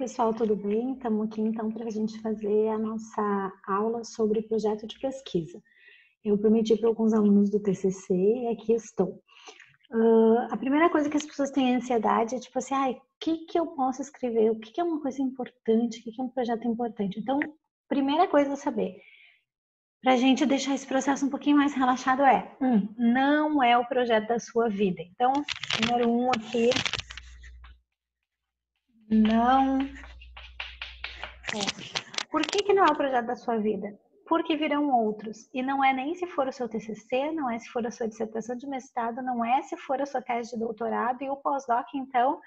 pessoal, tudo bem? Estamos aqui então para a gente fazer a nossa aula sobre projeto de pesquisa. Eu prometi para alguns alunos do TCC e aqui estou. A primeira coisa que as pessoas têm ansiedade é tipo assim, o que eu posso escrever? O que é uma coisa importante? O que é um projeto importante? Então, primeira coisa a saber, para a gente deixar esse processo um pouquinho mais relaxado não é o projeto da sua vida. Então, número 1 aqui, não Por que não é o projeto da sua vida? Porque virão outros. E não é nem se for o seu TCC, não é se for a sua dissertação de mestrado, não é se for a sua tese de doutorado, e o pós-doc, então,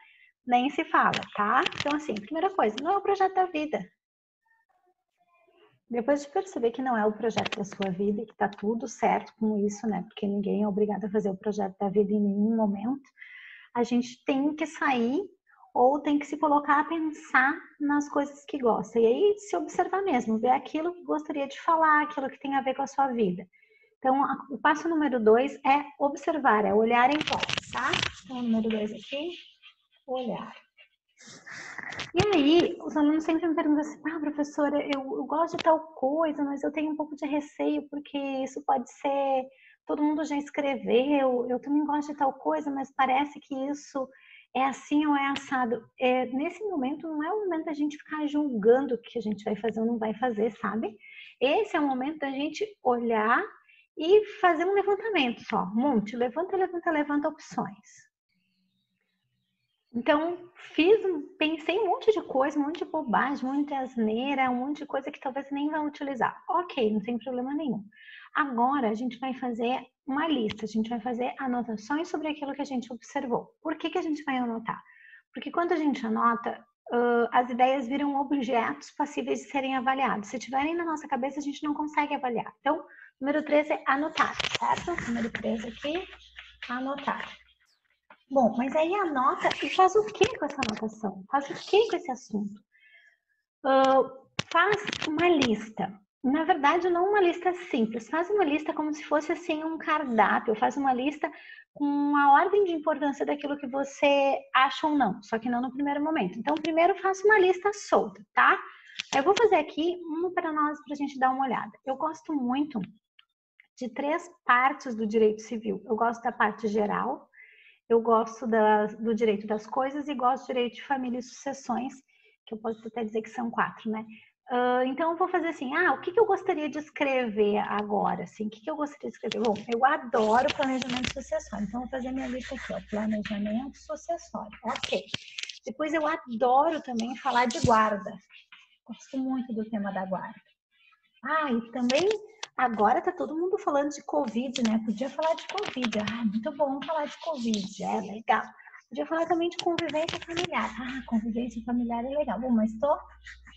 nem se fala, tá? Então, assim, primeira coisa, não é o projeto da vida. Depois de perceber que não é o projeto da sua vida e que tá tudo certo com isso, né? Porque ninguém é obrigado a fazer o projeto da vida em nenhum momento, a gente tem que sair ou tem que se colocar a pensar nas coisas que gosta. E aí se observar mesmo, ver aquilo que gostaria de falar, aquilo que tem a ver com a sua vida. Então, o passo número 2 é observar, é olhar em volta, tá? Então, o número 2 aqui, olhar. E aí, os alunos sempre me perguntam assim, professora, eu gosto de tal coisa, mas eu tenho um pouco de receio, porque isso pode ser, todo mundo já escreveu, eu também gosto de tal coisa, mas parece que isso é assim ou é assado. Nesse momento, não é o momento da gente ficar julgando o que a gente vai fazer ou não vai fazer, sabe? Esse é o momento da gente olhar e fazer um levantamento só, um monte, levanta opções. Então, pensei um monte de coisa, um monte de bobagem, um monte de asneira, um monte de coisa que talvez nem vão utilizar. Ok, não tem problema nenhum. Agora, a gente vai fazer uma lista, a gente vai fazer anotações sobre aquilo que a gente observou. Por que a gente vai anotar? Porque quando a gente anota, as ideias viram objetos passíveis de serem avaliados. Se tiverem na nossa cabeça, a gente não consegue avaliar. Então, número 3 é anotar, certo? Número 3 aqui, anotar. Bom, mas aí anota e faz o que com essa anotação? Faz o que com esse assunto? Faz uma lista. Na verdade, não uma lista simples. Faz uma lista como se fosse assim um cardápio. Faz uma lista com a ordem de importância daquilo que você acha ou não. Só que não no primeiro momento. Então, primeiro faça uma lista solta, tá? Eu vou fazer aqui uma para nós, para a gente dar uma olhada. Eu gosto muito de 3 partes do direito civil. Eu gosto da parte geral, eu gosto do direito das coisas e gosto do direito de família e sucessões, que eu posso até dizer que são 4, né? Então, eu vou fazer assim, o que eu gostaria de escrever agora? Assim, o que eu gostaria de escrever? Bom, eu adoro planejamento sucessório, então, vou fazer minha lista aqui, ó, planejamento sucessório, ok. Depois, eu adoro também falar de guarda, gosto muito do tema da guarda. E também, agora tá todo mundo falando de Covid, né? Podia falar de Covid. Muito bom falar de Covid, legal. Podia falar também de convivência familiar. Convivência familiar é legal. Bom, mas tô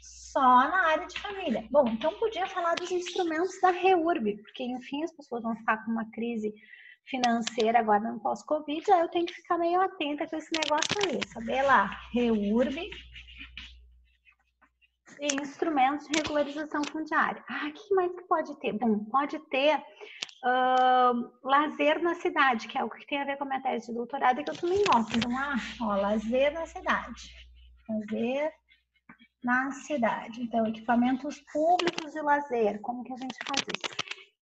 só na área de família. Bom, então podia falar dos instrumentos da REURB, porque, enfim, as pessoas vão ficar com uma crise financeira agora no pós-Covid, aí eu tenho que ficar meio atenta com esse negócio aí. Saber lá, REURB e instrumentos de regularização fundiária. O que mais que pode ter? Bom, pode ter lazer na cidade, que é algo que tem a ver com a minha tese de doutorado e que eu também gosto. Então, lazer na cidade. Lazer na cidade. Então, equipamentos públicos de lazer. Como que a gente faz isso?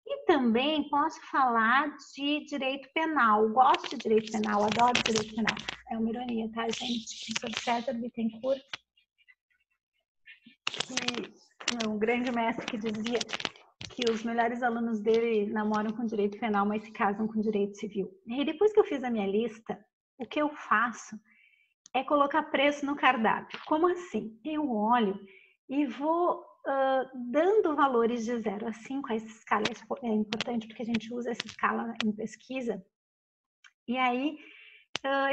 E também posso falar de direito penal. Gosto de direito penal, adoro direito penal. É uma ironia, tá, gente? O professor César Bittencourt, que um grande mestre que dizia que os melhores alunos dele namoram com direito penal, mas se casam com direito civil. E depois que eu fiz a minha lista, o que eu faço é colocar preço no cardápio. Como assim? Eu olho e vou dando valores de 0 a 5, essa escala é importante porque a gente usa essa escala em pesquisa, e aí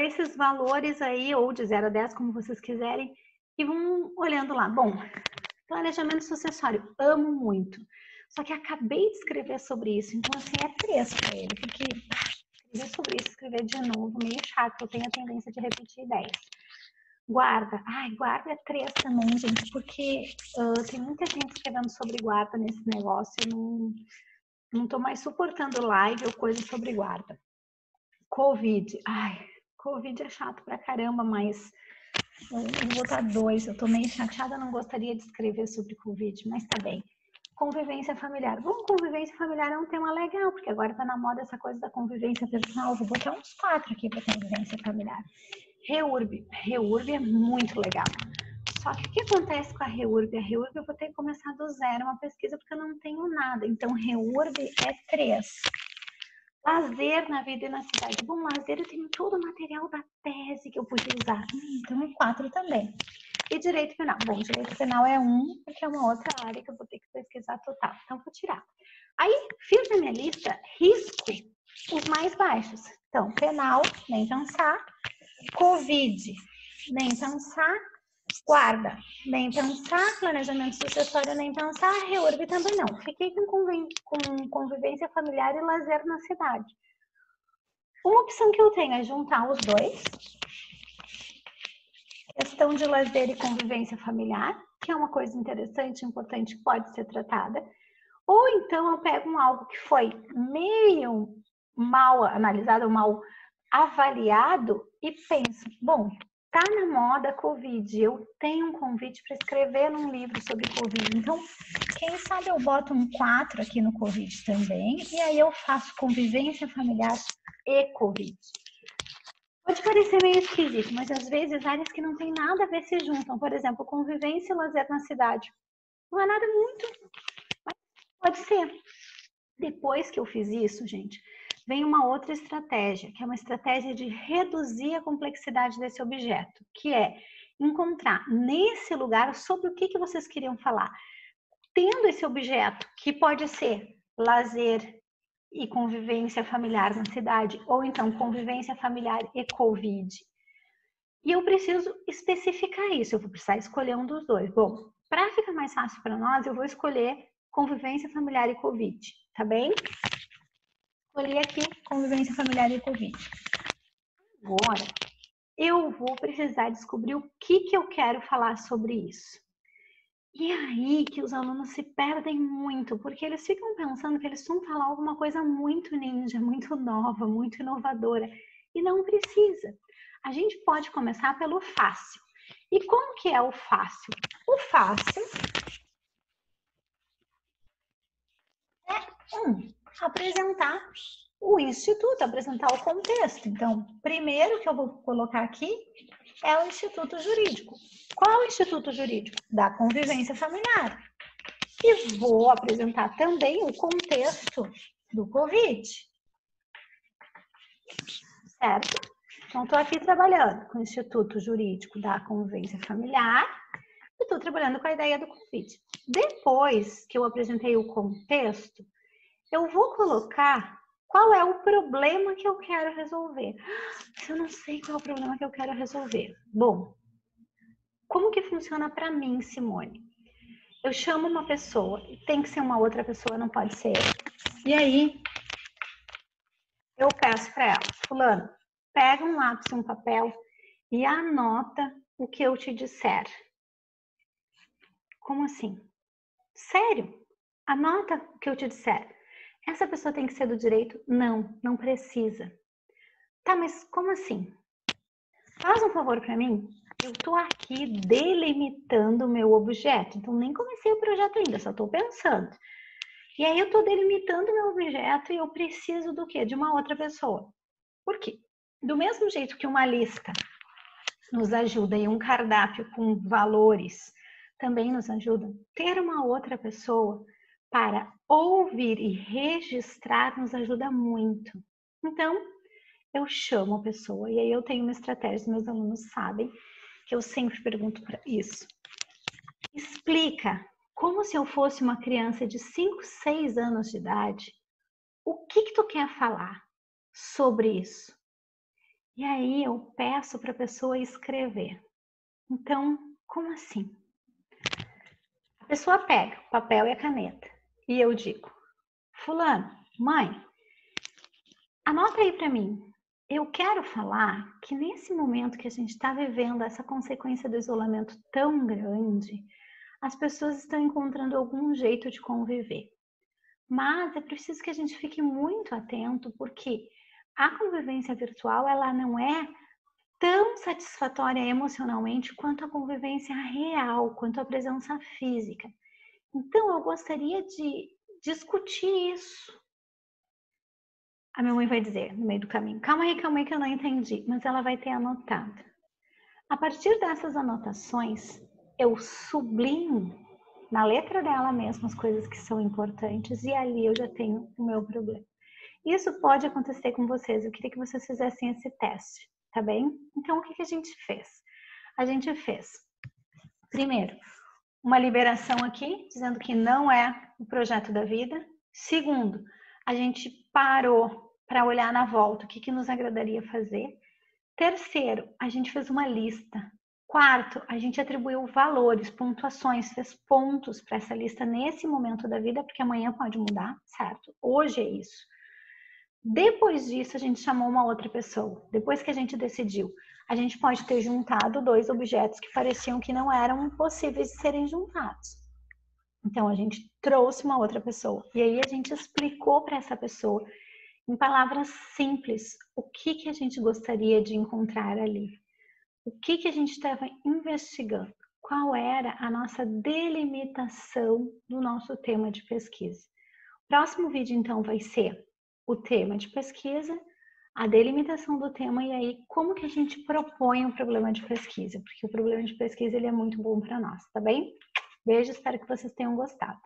esses valores aí, ou de 0 a 10, como vocês quiserem, e vão olhando lá. Bom, planejamento sucessório, amo muito. Só que acabei de escrever sobre isso, então assim, é preço para ele, porque escrever sobre isso, escrever de novo, meio chato, eu tenho a tendência de repetir ideias. Guarda, guarda é 3 também, gente, porque tem muita gente escrevendo sobre guarda nesse negócio, eu não tô mais suportando live ou coisa sobre guarda. Covid, Covid é chato pra caramba, mas Eu vou botar 2. Eu tô meio chateada, não gostaria de escrever sobre Covid, mas tá bem. Convivência familiar. Bom, convivência familiar é um tema legal, porque agora tá na moda essa coisa da convivência personal. Vou botar uns 4 aqui para convivência familiar. REURB. REURB é muito legal. Só que o que acontece com a REURB? A REURB eu vou ter que começar do zero uma pesquisa, porque eu não tenho nada. Então, REURB é 3. Lazer na vida e na cidade. Bom, lazer eu tenho todo o material da tese que eu podia usar. Então é 4 também. E direito penal. Bom, direito penal é 1, porque é uma outra área que eu vou ter que pesquisar total. Então vou tirar. Aí fiz a minha lista, risco os mais baixos. Então, penal, nem pensar. Covid, nem pensar. Guarda, nem pensar. Planejamento sucessório, nem pensar. REURB também não. Fiquei com convivência familiar e lazer na cidade. Uma opção que eu tenho é juntar os dois. Questão de lazer e convivência familiar, que é uma coisa interessante, importante, que pode ser tratada. Ou então eu pego algo que foi meio mal analisado, mal avaliado e penso, bom, tá na moda Covid, eu tenho um convite para escrever num livro sobre Covid, então quem sabe eu boto um 4 aqui no Covid também, e aí eu faço convivência familiar e Covid. Pode parecer meio esquisito, mas às vezes áreas que não tem nada a ver se juntam. Por exemplo, convivência e lazer na cidade. Não é nada muito, mas pode ser. Depois que eu fiz isso, gente, vem uma outra estratégia, que é uma estratégia de reduzir a complexidade desse objeto, que é encontrar nesse lugar sobre o que vocês queriam falar. Tendo esse objeto, que pode ser lazer e convivência familiar na cidade, ou então convivência familiar e Covid. E eu preciso especificar isso, eu vou precisar escolher um dos dois. Bom, para ficar mais fácil para nós, eu vou escolher convivência familiar e Covid, tá bem? Escolhi aqui convivência familiar e Covid. Agora, eu vou precisar descobrir o que eu quero falar sobre isso. E aí que os alunos se perdem muito, porque eles ficam pensando que eles vão falar alguma coisa muito ninja, muito nova, muito inovadora, e não precisa. A gente pode começar pelo fácil. E como que é o fácil? O fácil é apresentar o instituto, apresentar o contexto. Então, primeiro que eu vou colocar aqui é o instituto jurídico. Qual é o instituto jurídico? Da convivência familiar. E vou apresentar também o contexto do Covid. Certo? Então, estou aqui trabalhando com o Instituto Jurídico da Convivência Familiar e estou trabalhando com a ideia do Covid. Depois que eu apresentei o contexto, eu vou colocar qual é o problema que eu quero resolver. Se eu não sei qual é o problema que eu quero resolver. Bom, como que funciona para mim, Simone? Eu chamo uma pessoa, tem que ser uma outra pessoa, não pode ser eu. E aí, eu peço para ela, fulano, pega um lápis e um papel e anota o que eu te disser. Como assim? Sério? Anota o que eu te disser. Essa pessoa tem que ser do direito? Não, não precisa. Tá, mas como assim? Faz um favor para mim. Eu tô aqui delimitando o meu objeto, então nem comecei o projeto ainda, só tô pensando. E aí eu tô delimitando o meu objeto e eu preciso do quê? De uma outra pessoa. Por quê? Do mesmo jeito que uma lista nos ajuda e um cardápio com valores também nos ajuda, ter uma outra pessoa para ouvir e registrar nos ajuda muito. Então, eu chamo a pessoa e aí eu tenho uma estratégia, meus alunos sabem que eu sempre pergunto para isso. Explica, como se eu fosse uma criança de 5, 6 anos de idade, o que tu quer falar sobre isso? E aí eu peço para a pessoa escrever. Então, como assim? A pessoa pega o papel e a caneta e eu digo, fulano, mãe, anota aí para mim. Eu quero falar que nesse momento que a gente está vivendo essa consequência do isolamento tão grande, as pessoas estão encontrando algum jeito de conviver. Mas é preciso que a gente fique muito atento, porque a convivência virtual, ela não é tão satisfatória emocionalmente quanto a convivência real, quanto a presença física. Então, eu gostaria de discutir isso. A minha mãe vai dizer no meio do caminho: calma aí que eu não entendi, mas ela vai ter anotado. A partir dessas anotações, eu sublinho na letra dela mesmo as coisas que são importantes e ali eu já tenho o meu problema. Isso pode acontecer com vocês, eu queria que vocês fizessem esse teste, tá bem? Então, o que a gente fez? A gente fez, primeiro, uma liberação aqui, dizendo que não é o projeto da vida. Segundo, a gente parou para olhar na volta o que nos agradaria fazer. Terceiro, a gente fez uma lista. Quarto, a gente atribuiu valores, pontuações, fez pontos para essa lista nesse momento da vida, porque amanhã pode mudar, certo? Hoje é isso. Depois disso, a gente chamou uma outra pessoa. Depois que a gente decidiu, a gente pode ter juntado dois objetos que pareciam que não eram possíveis de serem juntados. Então, a gente trouxe uma outra pessoa. E aí, a gente explicou para essa pessoa, em palavras simples, o que a gente gostaria de encontrar ali. O que a gente estava investigando. Qual era a nossa delimitação do nosso tema de pesquisa. O próximo vídeo, então, vai ser o tema de pesquisa, a delimitação do tema e aí como que a gente propõe um problema de pesquisa, porque o problema de pesquisa ele é muito bom para nós, tá bem? Beijo, espero que vocês tenham gostado.